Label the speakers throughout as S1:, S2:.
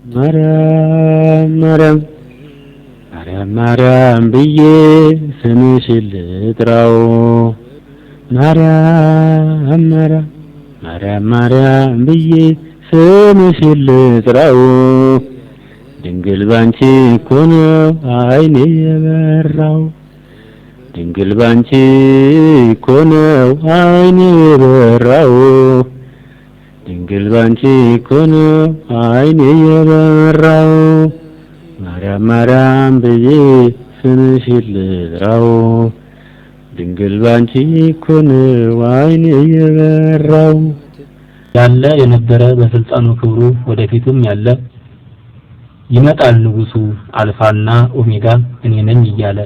S1: ማርያም ማርያም ማርያም ማርያም ብዬ ስምሽን ልጥራው ማርያም ማርያም ማርያም ማርያም ብዬ ስምሽን ልጥራው ድንግል ባንቺ እኮ ነው ዓይኔ የበራው ድንግል ባንቺ እኮ ነው ዓይኔ የበራው ድንግል ባንቺ እኮ ነው ዓይኔ የበራው ማርያም ማርያም ብዬ ስምሽን ልጥራው ድንግል ባንቺ እኮ ነው ዓይኔ የበራው ያለ የነበረ በስልጣኑ ክብሩ ወደፊቱም ያለ ይመጣል ንጉሱ አልፋና ኦሜጋ እኔ ነኝ እያለ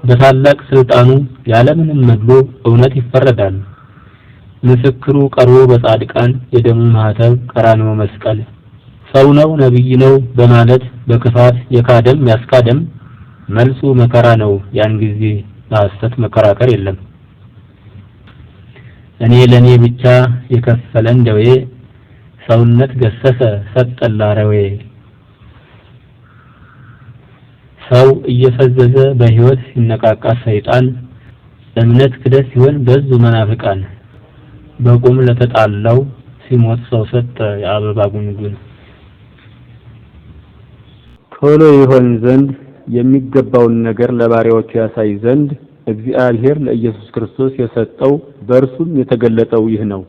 S1: በታላቅ ስልጣኑ ያለምንም መድሎ እውነት ይፈረዳል ምስክሩ ቀርቦ በጻድቃን የደሙ ማህተብ ቀራንዮ መስቀል ሰው ነው ነብይ ነው በማለት በክፋት የካደም ያስካደም መልሱ መከራ ነው ያን ጊዜ በሐሰት መከራከር የለም እኔ ለኔ ብቻ የከፈለን ደዌ ሰውነት ገሰሰ ሰጠላረዌ ሰው እየፈዘዘ በህይወት ሲነቃቃ ሰይጣን እምነት ክደት ሲሆን በዙ መናፍቃን በቁም ለተጣላው ሲሞት ሰው ሰጠ የአበባ ጉንጉን ቶሎ ይሆን ዘንድ የሚገባውን ነገር ለባሪያዎቹ ያሳይ ዘንድ እግዚአብሔር ለኢየሱስ ክርስቶስ የሰጠው በእርሱም የተገለጠው ይህ ነው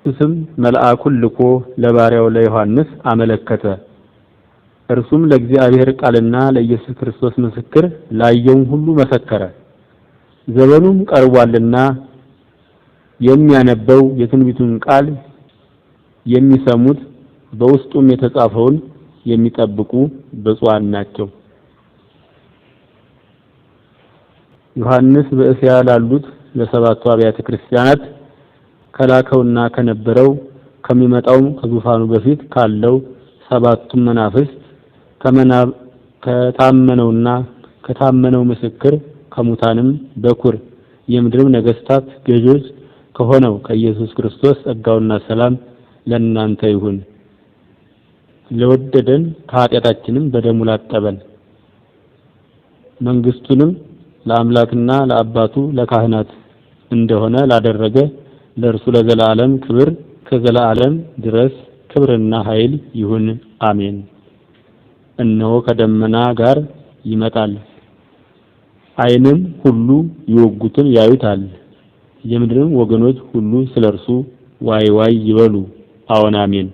S1: እሱም መልአኩን ልኮ ለባሪያው ለዮሐንስ አመለከተ እርሱም ለእግዚአብሔር ቃልና ለኢየሱስ ክርስቶስ ምስክር ላየው ሁሉ መሰከረ ዘመኑም ቀርቧልና የሚያነበው የትንቢቱን ቃል የሚሰሙት በውስጡም የተጻፈውን የሚጠብቁ ብፁዓን ናቸው ዮሐንስ በእስያ ላሉት ለሰባቱ አብያተ ክርስቲያናት ከላከውና ከነበረው ከሚመጣው ከዙፋኑ በፊት ካለው ሰባቱ መናፍስት ከታመነውና ከታመነው ምስክር ከሙታንም በኩር የምድርም ነገስታት ገዦች ከሆነው ከኢየሱስ ክርስቶስ ጸጋውና ሰላም ለእናንተ ይሁን ለወደደን ከኃጢአታችንም በደሙ ላጠበን መንግስቱንም ለአምላክና ለአባቱ ለካህናት እንደሆነ ላደረገ ለእርሱ ለዘላለም ክብር ከዘላለም ድረስ ክብርና ኃይል ይሁን አሜን እነሆ ከደመና ጋር ይመጣል ዓይንም ሁሉ ይወጉትን ያዩታል የምድርም ወገኖች ሁሉ ስለርሱ ዋይ ዋይ ይበሉ አዎን አሜን